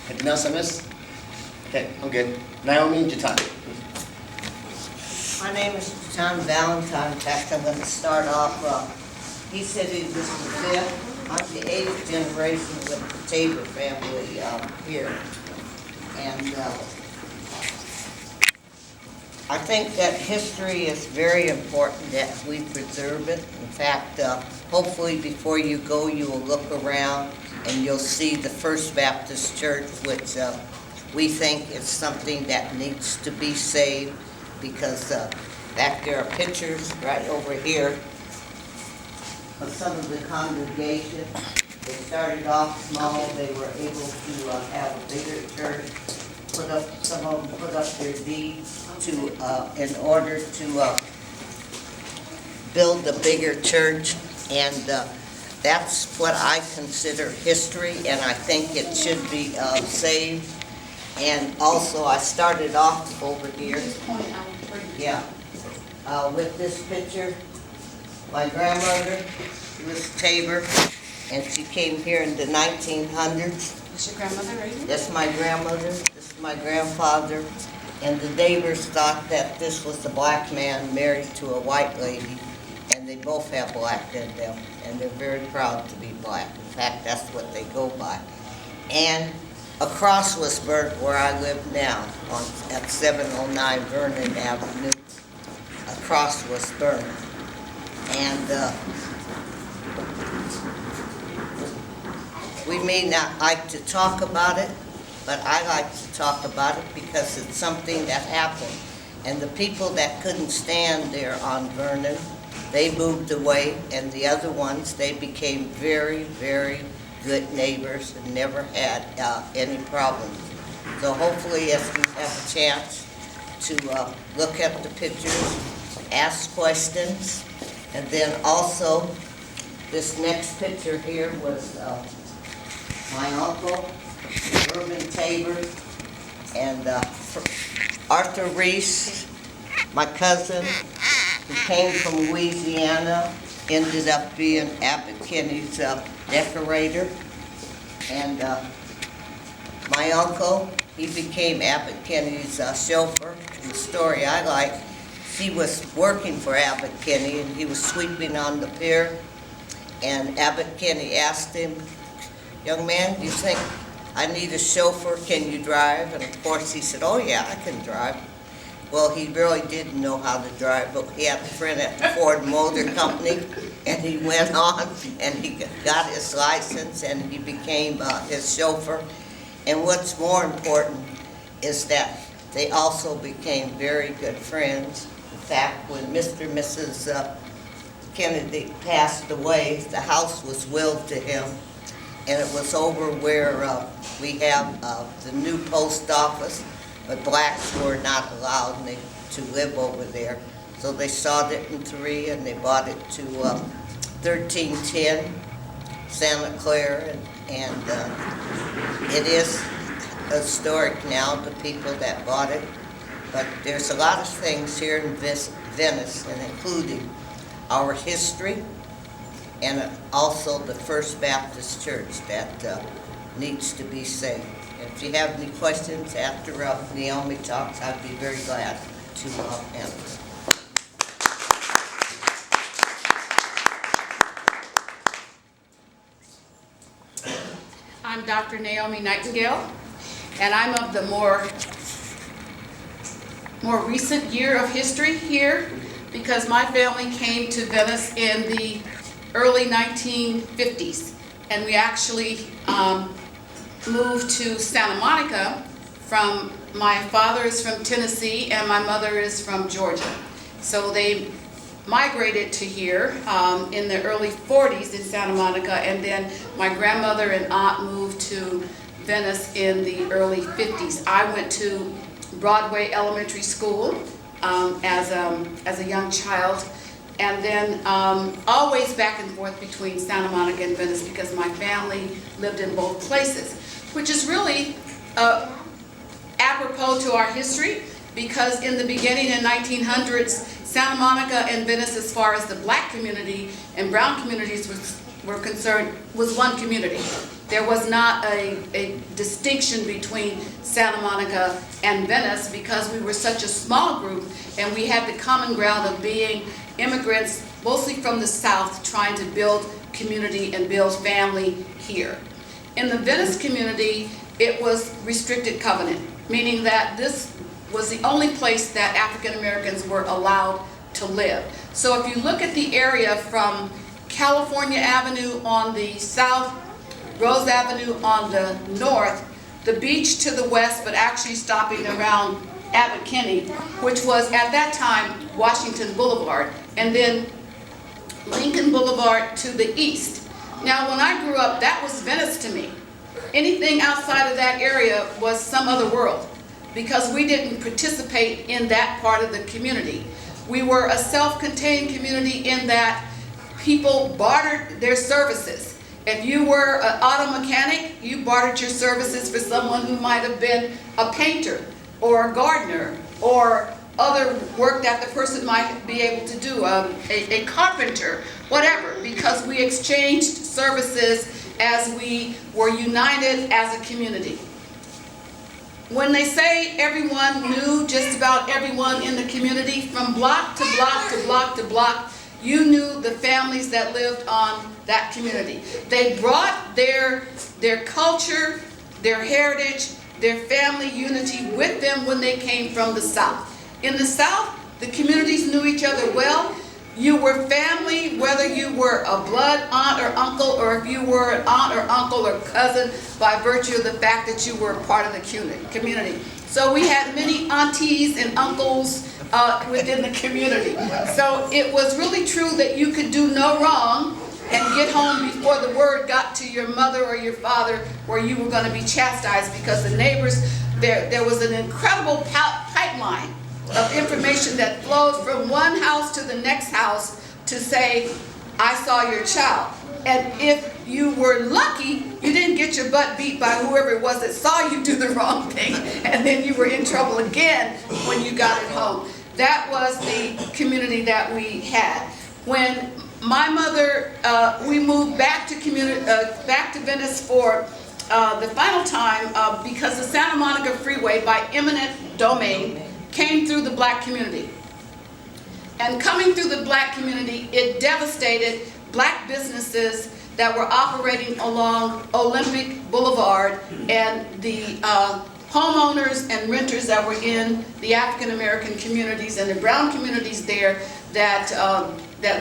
Anything else I missed? Okay, I'm good. Naomi, Jataun. My name is Jataun Valentine. In fact, I'm going to start off, he said he was the fifth. I'm the 8th generation with the Tabor family here. And I think that history is very important that we preserve it. In fact, hopefully before you go, you will look around and you'll see the First Baptist Church, which we think is something that needs to be saved, because back there are pictures right over here of some of the congregation. They started off small. They were able to have a bigger church. Some of them put up their deeds in order to build a bigger church, and that's what I consider history, and I think it should be saved. And also, I started off over here, with this picture. My grandmother was Tabor, and she came here in the 1900s. Is your grandmother right here? That's my grandmother, this is my grandfather, and the neighbors thought that this was the black man married to a white lady, and they both have black in them, and they're very proud to be black. In fact, that's what they go by. And a cross was burnt where I live now, at 709 Vernon Avenue. A cross was burned. And we may not like to talk about it, but I like to talk about it because it's something that happened. And the people that couldn't stand there on Vernon, they moved away, and the other ones, they became very, very good neighbors and never had any problems. So hopefully, as we have a chance to look at the pictures, ask questions, and then also, this next picture here was my uncle, Urban Tabor, and Arthur Reese, my cousin, who came from Louisiana, ended up being Abbot Kinney's decorator. And my uncle, he became Abbot Kinney's chauffeur. And the story I like, he was working for Abbot Kinney, and he was sweeping on the pier, and Abbot Kinney asked him, "Young man, do you think I need a chauffeur? Can you drive?" And of course he said, "Oh yeah, I can drive." Well, he really didn't know how to drive, but he had a friend at the Ford Motor Company, and he went on and he got his license, and he became his chauffeur. And what's more important is that they also became very good friends. In fact, when Mr. and Mrs. Kennedy passed away, the house was willed to him, and it was over where we have the new post office, but blacks were not allowed to live over there. So they sawed it in 3, and they bought it to 1310 Santa Clara, and it is historic now, the people that bought it. But there's a lot of things here in Venice, and including our history, and also the First Baptist Church that needs to be saved. If you have any questions after Naomi talks, I'd be very glad to answer. I'm Dr. Naomi Nightingale, and I'm of the more recent year of history here, because my family came to Venice in the early 1950s, and we actually moved to Santa Monica. My father is from Tennessee and my mother is from Georgia. So they migrated to here in the early 40s in Santa Monica, and then my grandmother and aunt moved to Venice in the early 50s. I went to Broadway Elementary School as a young child, and then always back and forth between Santa Monica and Venice because my family lived in both places, which is really apropos to our history, because in the beginning in 1900s, Santa Monica and Venice, as far as the black community and brown communities were concerned, was one community. There was not a distinction between Santa Monica and Venice because we were such a small group and we had the common ground of being immigrants, mostly from the South, trying to build community and build family here. In the Venice community, it was restricted covenant, meaning that this was the only place that African Americans were allowed to live. So if you look at the area from California Avenue on the south, Rose Avenue on the north, the beach to the west, but actually stopping around Abbot Kinney, which was at that time Washington Boulevard, and then Lincoln Boulevard to the east. Now when I grew up, that was Venice to me. Anything outside of that area was some other world because we didn't participate in that part of the community. We were a self-contained community in that people bartered their services. If you were an auto mechanic, you bartered your services for someone who might have been a painter or a gardener or other work that the person might be able to do, a carpenter, whatever, because we exchanged services as we were united as a community. When they say everyone knew just about everyone in the community, from block to block to block to block, you knew the families that lived on that community. They brought their culture, their heritage, their family unity with them when they came from the South. In the South, the communities knew each other well. You were family, whether you were a blood aunt or uncle, or if you were an aunt or uncle or cousin by virtue of the fact that you were part of the community. So we had many aunties and uncles within the community. So it was really true that you could do no wrong and get home before the word got to your mother or your father where you were going to be chastised because the neighbors, there was an incredible pipeline of information that flowed from one house to the next house to say, I saw your child. And if you were lucky, you didn't get your butt beat by whoever it was that saw you do the wrong thing, and then you were in trouble again when you got it home. That was the community that we had. When my mother, we moved back to Venice for the final time because the Santa Monica Freeway by eminent domain came through the black community. And coming through the black community, it devastated black businesses that were operating along Olympic Boulevard and the homeowners and renters that were in the African American communities and the brown communities there that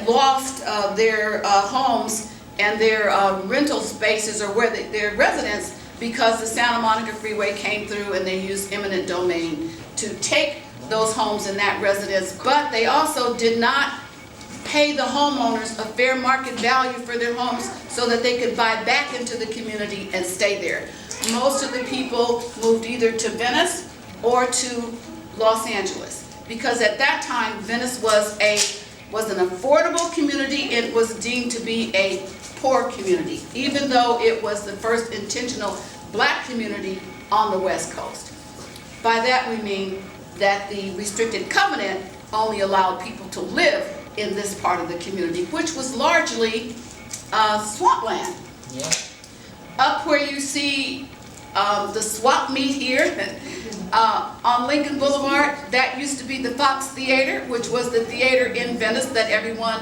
lost their homes and their rental spaces or where their residence because the Santa Monica Freeway came through and they used eminent domain to take those homes in that residence, but they also did not pay the homeowners a fair market value for their homes so that they could buy back into the community and stay there. Most of the people moved either to Venice or to Los Angeles because at that time Venice was an affordable community. It was deemed to be a poor community, even though it was the first intentional black community on the West Coast. By that we mean that the restricted covenant only allowed people to live in this part of the community, which was largely swampland. Yeah. Up where you see the swap meet here on Lincoln Boulevard, that used to be the Fox Theater, which was the theater in Venice that everyone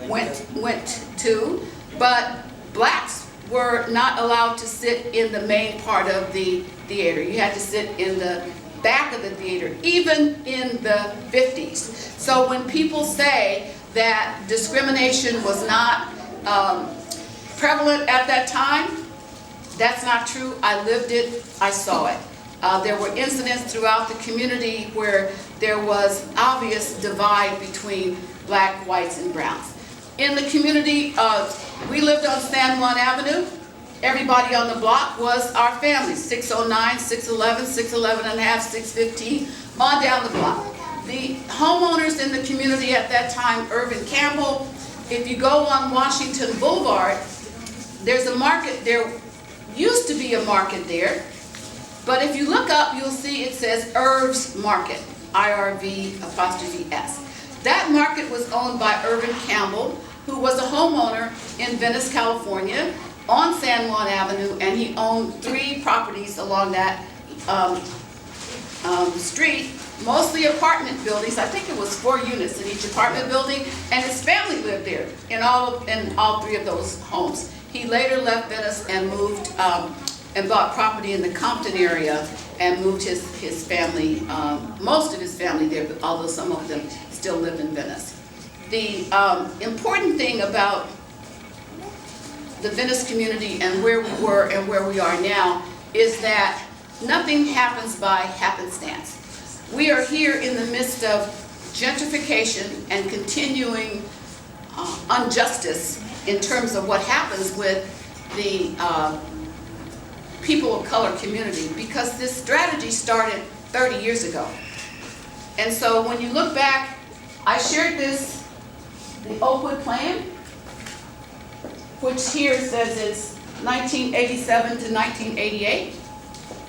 went to, but blacks were not allowed to sit in the main part of the theater. You had to sit in the back of the theater, even in the 50s. So when people say that discrimination was not prevalent at that time, that's not true. I lived it, I saw it. There were incidents throughout the community where there was obvious divide between black, whites, and browns. In the community, we lived on San Juan Avenue. Everybody on the block was our family, 609, 611, 611 and a half, 615, on down the block. The homeowners in the community at that time, Irvin Campbell, if you go on Washington Boulevard, there's a market, there used to be a market there, but if you look up, you'll see it says Irv's Market, IRV''S. That market was owned by Irvin Campbell, who was a homeowner in Venice, California, on San Juan Avenue, and he owned 3 properties along that street, mostly apartment buildings. I think it was 4 units in each apartment building, and his family lived there in all 3 of those homes. He later left Venice and moved and bought property in the Compton area and moved his family, most of his family there, but although some of them still live in Venice. The important thing about the Venice community and where we were and where we are now is that nothing happens by happenstance. We are here in the midst of gentrification and continuing injustice in terms of what happens with the people of color community, because this strategy started 30 years ago. And so when you look back, I shared the Oakwood plan, which here says it's 1987 to 1988,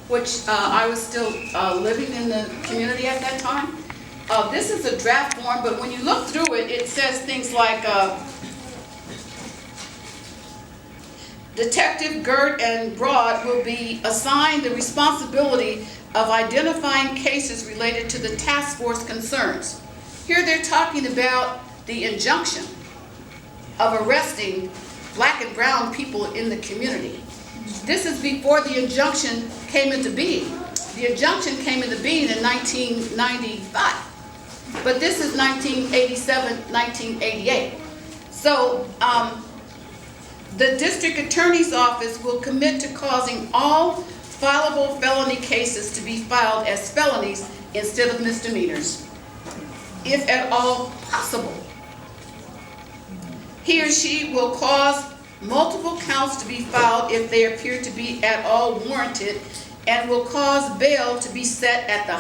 which I was still living in the community at that time. This is a draft form, but when you look through it, it says things like Detective Gert and Broad will be assigned the responsibility of identifying cases related to the task force concerns. Here they're talking about the injunction of arresting black and brown people in the community. This is before the injunction came into being. The injunction came into being in 1995, but this is 1987, 1988. So the district attorney's office will commit to causing all fileable felony cases to be filed as felonies instead of misdemeanors, if at all possible. He or she will cause multiple counts to be filed if they appear to be at all warranted, and will cause bail to be set at the